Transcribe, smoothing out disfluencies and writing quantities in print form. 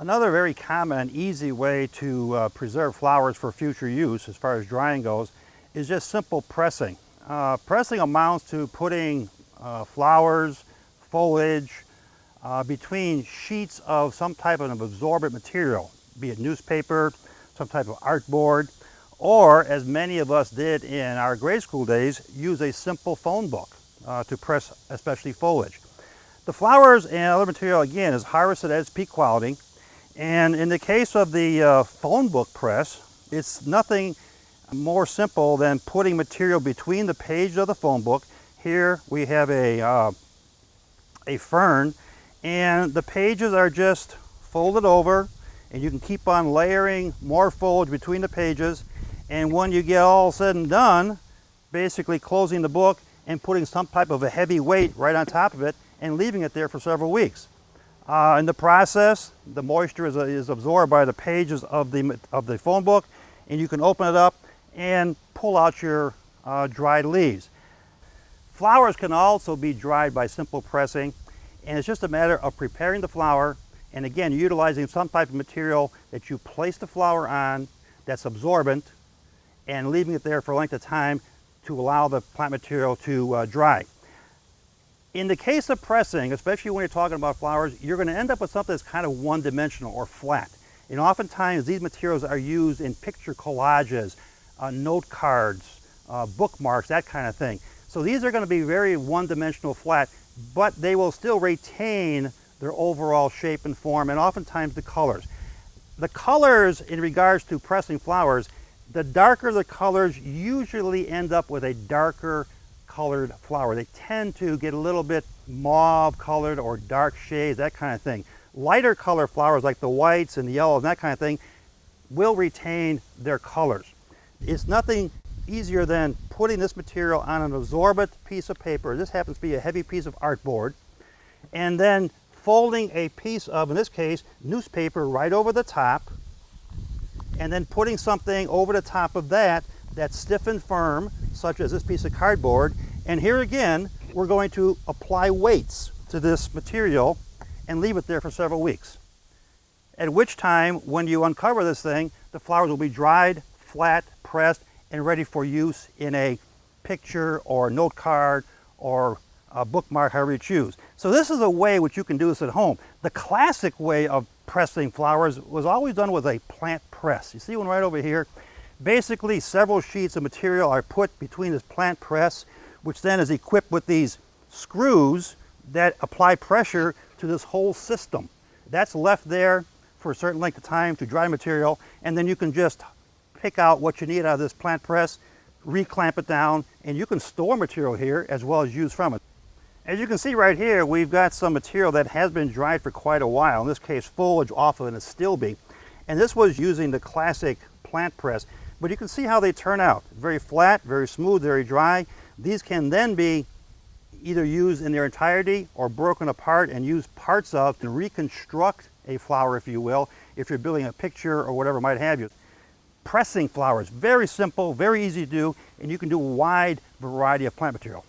Another very common and easy way to preserve flowers for future use as far as drying goes is just simple pressing. Pressing amounts to putting flowers, foliage, between sheets of some type of absorbent material, be it newspaper, some type of artboard, or as many of us did in our grade school days, use a simple phone book to press especially foliage. The flowers and other material again is harvested at its peak quality. And in the case of the phone book press, it's nothing more simple than putting material between the pages of the phone book. Here we have a fern, and the pages are just folded over, and you can keep on layering more foliage between the pages. And when you get all said and done, basically closing the book and putting some type of a heavy weight right on top of it and leaving it there for several weeks. In the process, the moisture is absorbed by the pages of the phone book, and you can open it up and pull out your dried leaves. Flowers can also be dried by simple pressing, and it's just a matter of preparing the flower and again utilizing some type of material that you place the flower on that's absorbent and leaving it there for a length of time to allow the plant material to dry. In the case of pressing, especially when you're talking about flowers, you're going to end up with something that's kind of one-dimensional or flat. And oftentimes these materials are used in picture collages, note cards, bookmarks, that kind of thing. So these are going to be very one-dimensional flat, but they will still retain their overall shape and form, and oftentimes the colors. The colors in regards to pressing flowers, the darker the colors usually end up with a darker colored flower. They tend to get a little bit mauve colored or dark shades, that kind of thing. Lighter color flowers like the whites and the yellows and that kind of thing will retain their colors. It's nothing easier than putting this material on an absorbent piece of paper. This happens to be a heavy piece of artboard, and then folding a piece of, in this case, newspaper right over the top, and then putting something over the top of that that's stiff and firm, such as this piece of cardboard. And here again, we're going to apply weights to this material and leave it there for several weeks. At which time, when you uncover this thing, the flowers will be dried, flat, pressed, and ready for use in a picture or note card or a bookmark, however you choose. So this is a way which you can do this at home. The classic way of pressing flowers was always done with a plant press. You see one right over here? Basically, several sheets of material are put between this plant press, which then is equipped with these screws that apply pressure to this whole system. That's left there for a certain length of time to dry material, and then you can just pick out what you need out of this plant press, reclamp it down, and you can store material here as well as use from it. As you can see right here, we've got some material that has been dried for quite a while. In this case, foliage off of an astilbe. And this was using the classic plant press. But you can see how they turn out. Very flat, very smooth, very dry. These can then be either used in their entirety or broken apart and used parts of to reconstruct a flower, if you will, if you're building a picture or whatever might have you. Pressing flowers, very simple, very easy to do, and you can do a wide variety of plant material.